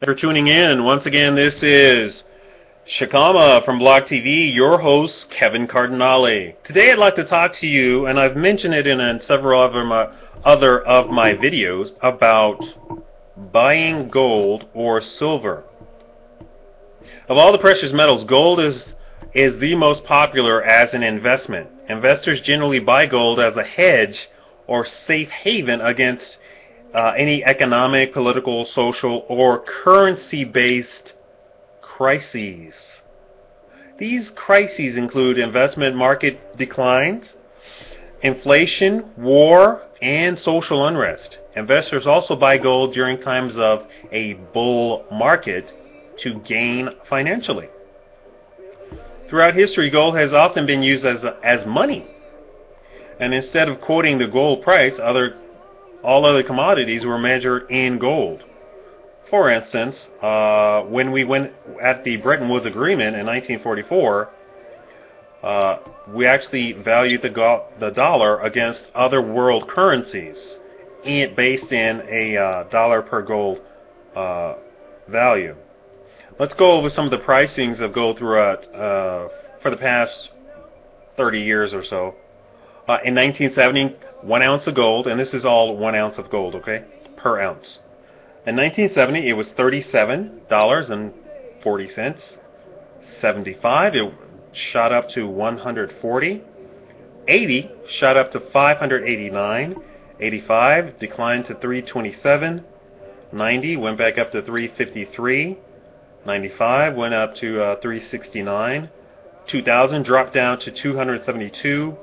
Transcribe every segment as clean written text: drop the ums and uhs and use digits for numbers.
Thanks for tuning in. Once again, this is Shikama from Block TV, your host, Kevin Cardinale. Today I'd like to talk to you, and I've mentioned it in several other of my videos, about buying gold or silver. Of all the precious metals, gold is the most popular as an investment. Investors generally buy gold as a hedge or safe haven against any economic, political, social, or currency-based crises. These crises include investment market declines, inflation, war, and social unrest. Investors also buy gold during times of a bull market to gain financially. Throughout history, gold has often been used as money. And instead of quoting the gold price, all other commodities were measured in gold. For instance, when we went at the Bretton Woods Agreement in 1944, we actually valued the dollar against other world currencies based in a dollar per gold value. Let's go over some of the pricings of gold throughout for the past 30 years or so. In 1970, 1 ounce of gold, and this is all 1 ounce of gold, okay, per ounce. In 1970, it was $37.40. 75, it shot up to 140. 80 shot up to 589. 85 declined to 327. 90 went back up to 353. 95 went up to 369. 2000 dropped down to 272.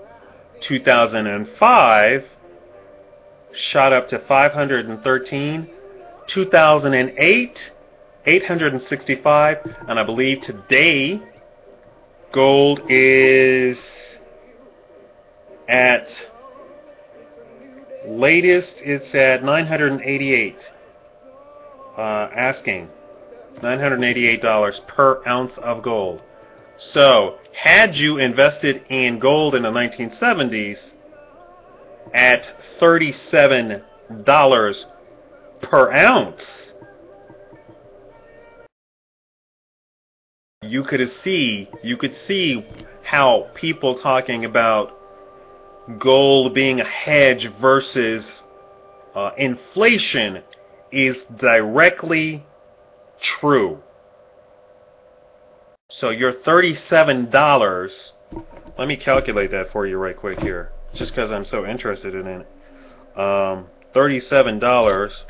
2005 shot up to 513. 2008 865, and I believe today gold is at latest it's at 988, asking $988 per ounce of gold. So had you invested in gold in the 1970s at $37 per ounce, you could see how people talking about gold being a hedge versus inflation is directly true. So your $37, let me calculate that for you right quick here, just because I'm so interested in it. $37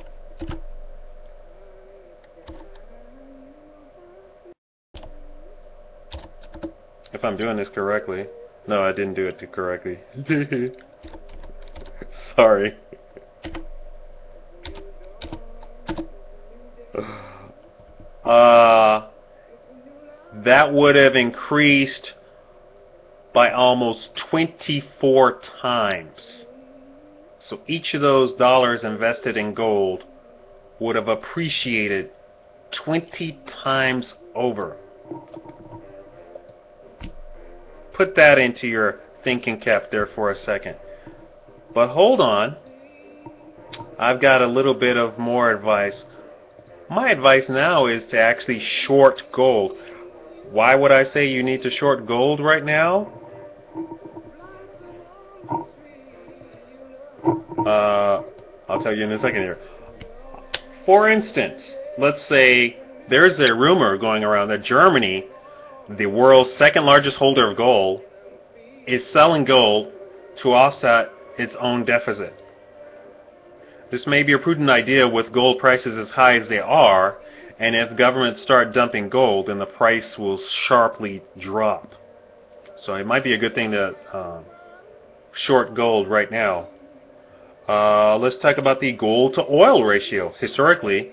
if I'm doing this correctly. No, I didn't do it correctly. Sorry. That would have increased by almost 24 times. So each of those dollars invested in gold would have appreciated 20 times over. Put that into your thinking cap there for a second. But hold on, I've got a little bit of more advice. My advice now is to actually short gold. Why would I say you need to short gold right now? I'll tell you in a second here. For instance, let's say there's a rumor going around that Germany, the world's second largest holder of gold, is selling gold to offset its own deficit. This may be a prudent idea with gold prices as high as they are, and if governments start dumping gold, then the price will sharply drop. So it might be a good thing to short gold right now. Let's talk about the gold to oil ratio. Historically,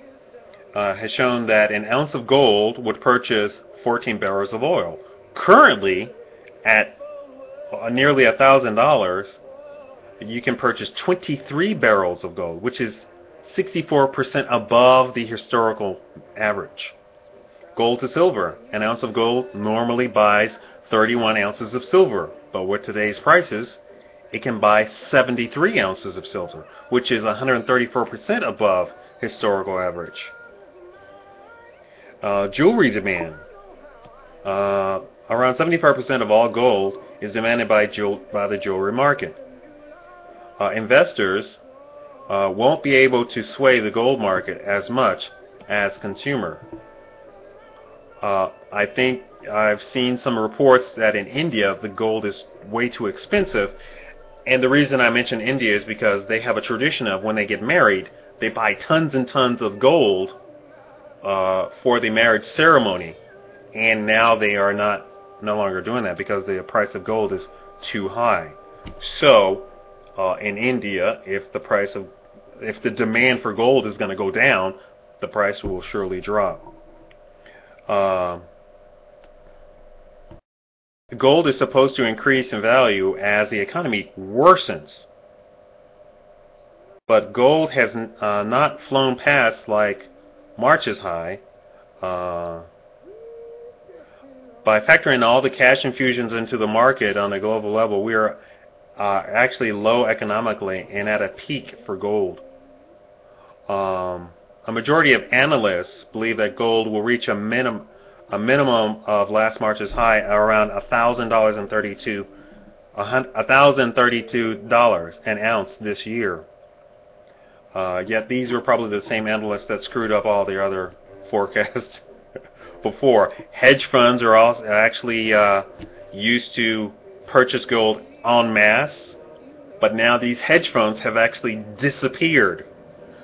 has shown that an ounce of gold would purchase 14 barrels of oil. Currently, at nearly $1,000, you can purchase 23 barrels of gold, which is 64% above the historical average. Gold to silver. An ounce of gold normally buys 31 ounces of silver, but with today's prices, it can buy 73 ounces of silver, which is 134% above historical average. Jewelry demand. Around 75% of all gold is demanded by the jewelry market. Investors won't be able to sway the gold market as much as consumer. I think I've seen some reports that in India the gold is way too expensive, and the reason I mention India is because they have a tradition of when they get married, they buy tons and tons of gold for the marriage ceremony, and now they are no longer doing that because the price of gold is too high. So in India, if the demand for gold is going to go down, the price will surely drop. Gold is supposed to increase in value as the economy worsens, but gold has not flown past like March's high. By factoring all the cash infusions into the market on a global level, we are actually low economically and at a peak for gold. A majority of analysts believe that gold will reach a minimum of last March's high around $1,032 an ounce this year. Yet these were probably the same analysts that screwed up all the other forecasts before. Hedge funds are also actually used to purchase gold en masse, but now these hedge funds have actually disappeared.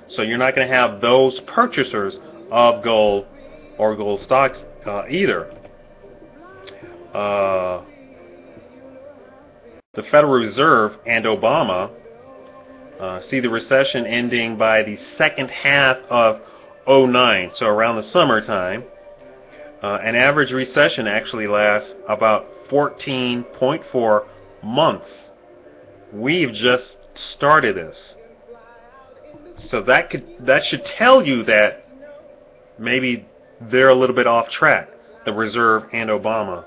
So you're not going to have those purchasers of gold or gold stocks either. The Federal Reserve and Obama see the recession ending by the second half of '09, so around the summertime. An average recession actually lasts about 14.4 months. We've just started this. So that should tell you that maybe they're a little bit off track, the Reserve and Obama.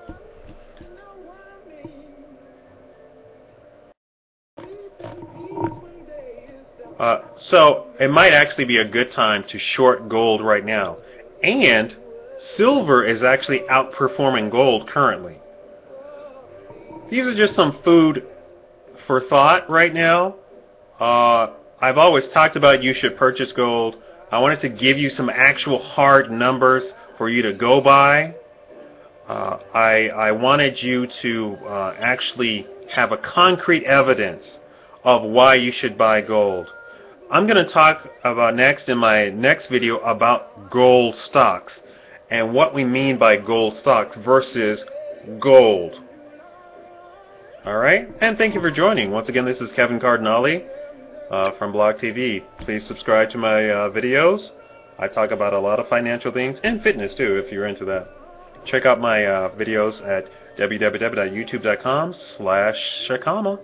So it might actually be a good time to short gold right now. And silver is actually outperforming gold currently. These are just some food for thought right now. I've always talked about you should purchase gold. I wanted to give you some actual hard numbers for you to go by. I wanted you to actually have a concrete evidence of why you should buy gold. I'm going to talk about next in my next video about gold stocks and what we mean by gold stocks versus gold. Alright, and thank you for joining. Once again, this is Kevin Cardinale from Blog TV. Please subscribe to my videos. I talk about a lot of financial things and fitness too, if you're into that. Check out my videos at www.youtube.com/Shakama.